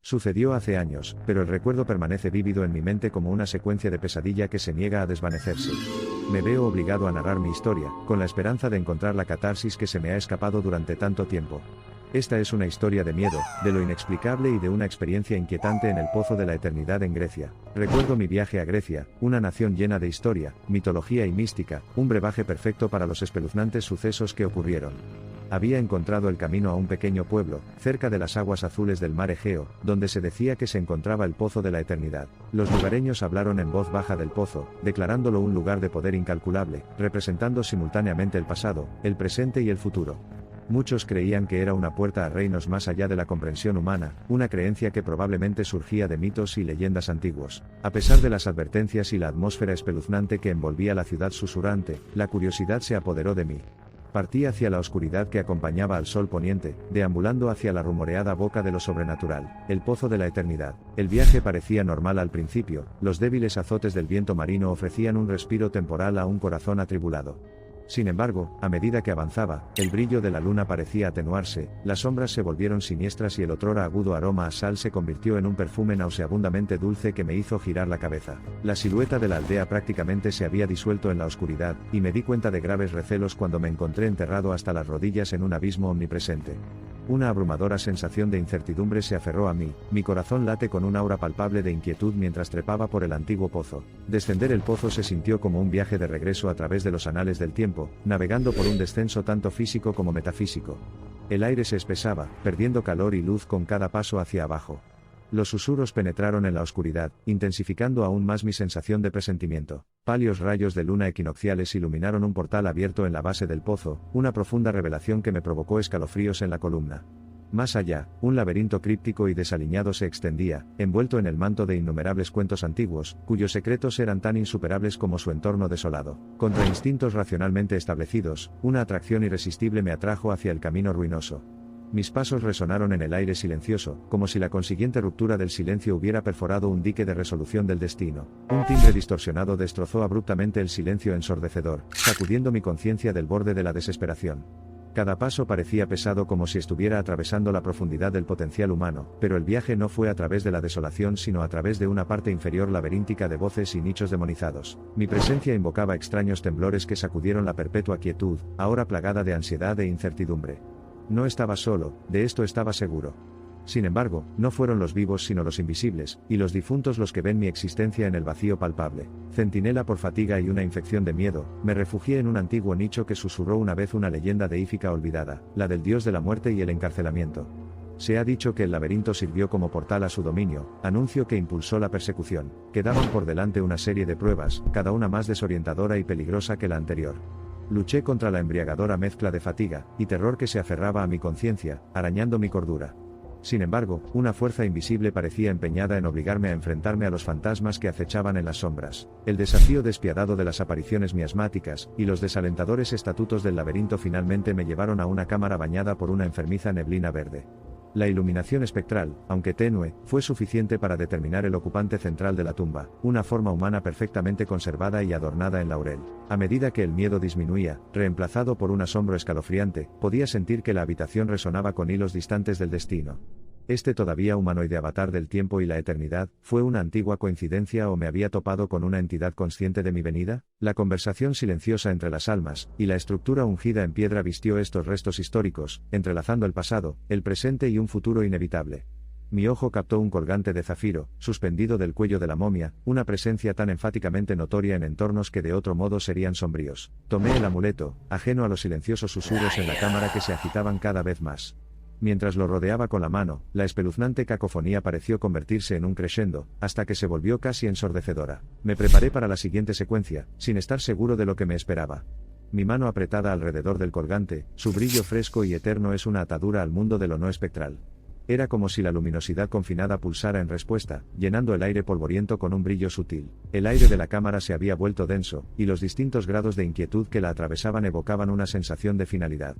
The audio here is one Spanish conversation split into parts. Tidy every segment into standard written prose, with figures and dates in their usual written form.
Sucedió hace años, pero el recuerdo permanece vívido en mi mente como una secuencia de pesadilla que se niega a desvanecerse. Me veo obligado a narrar mi historia, con la esperanza de encontrar la catarsis que se me ha escapado durante tanto tiempo. Esta es una historia de miedo, de lo inexplicable y de una experiencia inquietante en el pozo de la eternidad en Grecia. Recuerdo mi viaje a Grecia, una nación llena de historia, mitología y mística, un brebaje perfecto para los espeluznantes sucesos que ocurrieron. Había encontrado el camino a un pequeño pueblo, cerca de las aguas azules del mar Egeo, donde se decía que se encontraba el pozo de la eternidad. Los lugareños hablaron en voz baja del pozo, declarándolo un lugar de poder incalculable, representando simultáneamente el pasado, el presente y el futuro. Muchos creían que era una puerta a reinos más allá de la comprensión humana, una creencia que probablemente surgía de mitos y leyendas antiguos. A pesar de las advertencias y la atmósfera espeluznante que envolvía la ciudad susurrante, la curiosidad se apoderó de mí. Partí hacia la oscuridad que acompañaba al sol poniente, deambulando hacia la rumoreada boca de lo sobrenatural, el pozo de la eternidad. El viaje parecía normal al principio, los débiles azotes del viento marino ofrecían un respiro temporal a un corazón atribulado. Sin embargo, a medida que avanzaba, el brillo de la luna parecía atenuarse, las sombras se volvieron siniestras y el otrora agudo aroma a sal se convirtió en un perfume nauseabundamente dulce que me hizo girar la cabeza. La silueta de la aldea prácticamente se había disuelto en la oscuridad, y me di cuenta de graves recelos cuando me encontré enterrado hasta las rodillas en un abismo omnipresente. Una abrumadora sensación de incertidumbre se aferró a mí, mi corazón late con un aura palpable de inquietud mientras trepaba por el antiguo pozo. Descender el pozo se sintió como un viaje de regreso a través de los anales del tiempo, navegando por un descenso tanto físico como metafísico. El aire se espesaba, perdiendo calor y luz con cada paso hacia abajo. Los susurros penetraron en la oscuridad, intensificando aún más mi sensación de presentimiento. Pálidos rayos de luna equinocciales iluminaron un portal abierto en la base del pozo, una profunda revelación que me provocó escalofríos en la columna. Más allá, un laberinto críptico y desaliñado se extendía, envuelto en el manto de innumerables cuentos antiguos, cuyos secretos eran tan insuperables como su entorno desolado. Contra instintos racionalmente establecidos, una atracción irresistible me atrajo hacia el camino ruinoso. Mis pasos resonaron en el aire silencioso, como si la consiguiente ruptura del silencio hubiera perforado un dique de resolución del destino. Un timbre distorsionado destrozó abruptamente el silencio ensordecedor, sacudiendo mi conciencia del borde de la desesperación. Cada paso parecía pesado como si estuviera atravesando la profundidad del potencial humano, pero el viaje no fue a través de la desolación sino a través de una parte inferior laberíntica de voces y nichos demonizados. Mi presencia invocaba extraños temblores que sacudieron la perpetua quietud, ahora plagada de ansiedad e incertidumbre. No estaba solo, de esto estaba seguro. Sin embargo, no fueron los vivos sino los invisibles, y los difuntos los que ven mi existencia en el vacío palpable. Centinela por fatiga y una infección de miedo, me refugié en un antiguo nicho que susurró una vez una leyenda deífica olvidada, la del dios de la muerte y el encarcelamiento. Se ha dicho que el laberinto sirvió como portal a su dominio, anuncio que impulsó la persecución. Quedaban por delante una serie de pruebas, cada una más desorientadora y peligrosa que la anterior. Luché contra la embriagadora mezcla de fatiga y terror que se aferraba a mi conciencia, arañando mi cordura. Sin embargo, una fuerza invisible parecía empeñada en obligarme a enfrentarme a los fantasmas que acechaban en las sombras. El desafío despiadado de las apariciones miasmáticas y los desalentadores estatutos del laberinto finalmente me llevaron a una cámara bañada por una enfermiza neblina verde. La iluminación espectral, aunque tenue, fue suficiente para determinar el ocupante central de la tumba, una forma humana perfectamente conservada y adornada en laurel. A medida que el miedo disminuía, reemplazado por un asombro escalofriante, podía sentir que la habitación resonaba con hilos distantes del destino. Este todavía humanoide avatar del tiempo y la eternidad, ¿fue una antigua coincidencia o me había topado con una entidad consciente de mi venida? La conversación silenciosa entre las almas, y la estructura ungida en piedra vistió estos restos históricos, entrelazando el pasado, el presente y un futuro inevitable. Mi ojo captó un colgante de zafiro, suspendido del cuello de la momia, una presencia tan enfáticamente notoria en entornos que de otro modo serían sombríos. Tomé el amuleto, ajeno a los silenciosos susurros en la cámara que se agitaban cada vez más. Mientras lo rodeaba con la mano, la espeluznante cacofonía pareció convertirse en un crescendo, hasta que se volvió casi ensordecedora. Me preparé para la siguiente secuencia, sin estar seguro de lo que me esperaba. Mi mano apretada alrededor del colgante, su brillo fresco y eterno es una atadura al mundo de lo no espectral. Era como si la luminosidad confinada pulsara en respuesta, llenando el aire polvoriento con un brillo sutil. El aire de la cámara se había vuelto denso, y los distintos grados de inquietud que la atravesaban evocaban una sensación de finalidad.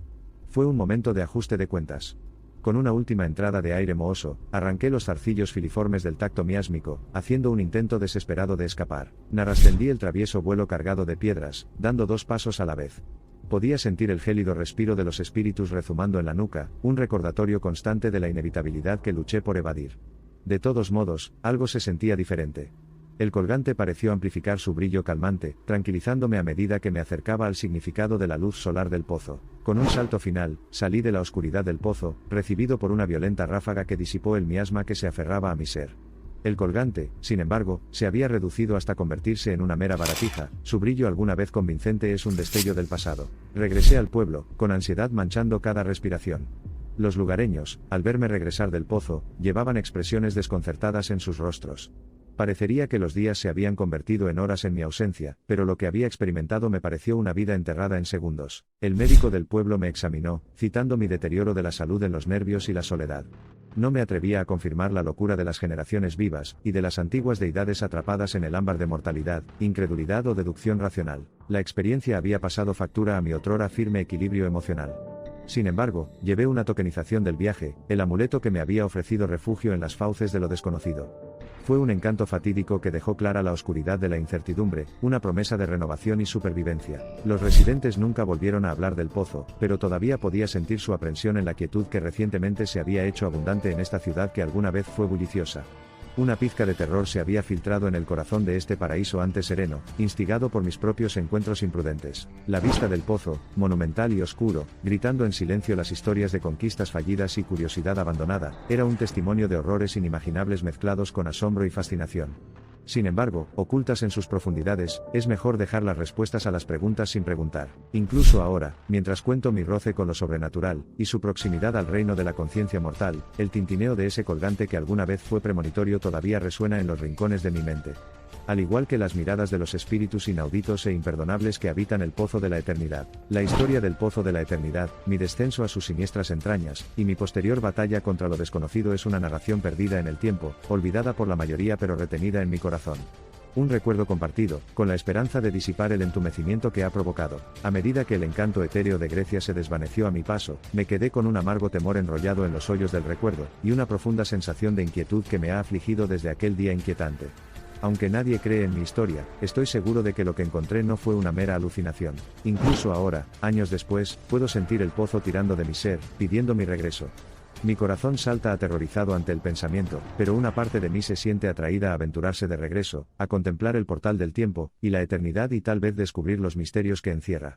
Fue un momento de ajuste de cuentas. Con una última entrada de aire mohoso, arranqué los zarcillos filiformes del tacto miásmico, haciendo un intento desesperado de escapar. Narascendí el travieso vuelo cargado de piedras, dando 2 pasos a la vez. Podía sentir el gélido respiro de los espíritus rezumando en la nuca, un recordatorio constante de la inevitabilidad que luché por evadir. De todos modos, algo se sentía diferente. El colgante pareció amplificar su brillo calmante, tranquilizándome a medida que me acercaba al significado de la luz solar del pozo. Con un salto final, salí de la oscuridad del pozo, recibido por una violenta ráfaga que disipó el miasma que se aferraba a mi ser. El colgante, sin embargo, se había reducido hasta convertirse en una mera baratija. Su brillo alguna vez convincente es un destello del pasado. Regresé al pueblo, con ansiedad manchando cada respiración. Los lugareños, al verme regresar del pozo, llevaban expresiones desconcertadas en sus rostros. Parecería que los días se habían convertido en horas en mi ausencia, pero lo que había experimentado me pareció una vida enterrada en segundos. El médico del pueblo me examinó, citando mi deterioro de la salud en los nervios y la soledad. No me atrevía a confirmar la locura de las generaciones vivas, y de las antiguas deidades atrapadas en el ámbar de mortalidad, incredulidad o deducción racional. La experiencia había pasado factura a mi otrora firme equilibrio emocional. Sin embargo, llevé una tokenización del viaje, el amuleto que me había ofrecido refugio en las fauces de lo desconocido. Fue un encanto fatídico que dejó clara la oscuridad de la incertidumbre, una promesa de renovación y supervivencia. Los residentes nunca volvieron a hablar del pozo, pero todavía podía sentir su aprensión en la quietud que recientemente se había hecho abundante en esta ciudad que alguna vez fue bulliciosa. Una pizca de terror se había filtrado en el corazón de este paraíso antes sereno, instigado por mis propios encuentros imprudentes. La vista del pozo, monumental y oscuro, gritando en silencio las historias de conquistas fallidas y curiosidad abandonada, era un testimonio de horrores inimaginables mezclados con asombro y fascinación. Sin embargo, ocultas en sus profundidades, es mejor dejar las respuestas a las preguntas sin preguntar. Incluso ahora, mientras cuento mi roce con lo sobrenatural, y su proximidad al reino de la conciencia mortal, el tintineo de ese colgante que alguna vez fue premonitorio todavía resuena en los rincones de mi mente. Al igual que las miradas de los espíritus inauditos e imperdonables que habitan el pozo de la eternidad. La historia del pozo de la eternidad, mi descenso a sus siniestras entrañas, y mi posterior batalla contra lo desconocido es una narración perdida en el tiempo, olvidada por la mayoría pero retenida en mi corazón. Un recuerdo compartido, con la esperanza de disipar el entumecimiento que ha provocado. A medida que el encanto etéreo de Grecia se desvaneció a mi paso, me quedé con un amargo temor enrollado en los hoyos del recuerdo, y una profunda sensación de inquietud que me ha afligido desde aquel día inquietante. Aunque nadie cree en mi historia, estoy seguro de que lo que encontré no fue una mera alucinación. Incluso ahora, años después, puedo sentir el pozo tirando de mi ser, pidiendo mi regreso. Mi corazón salta aterrorizado ante el pensamiento, pero una parte de mí se siente atraída a aventurarse de regreso, a contemplar el portal del tiempo, y la eternidad y tal vez descubrir los misterios que encierra.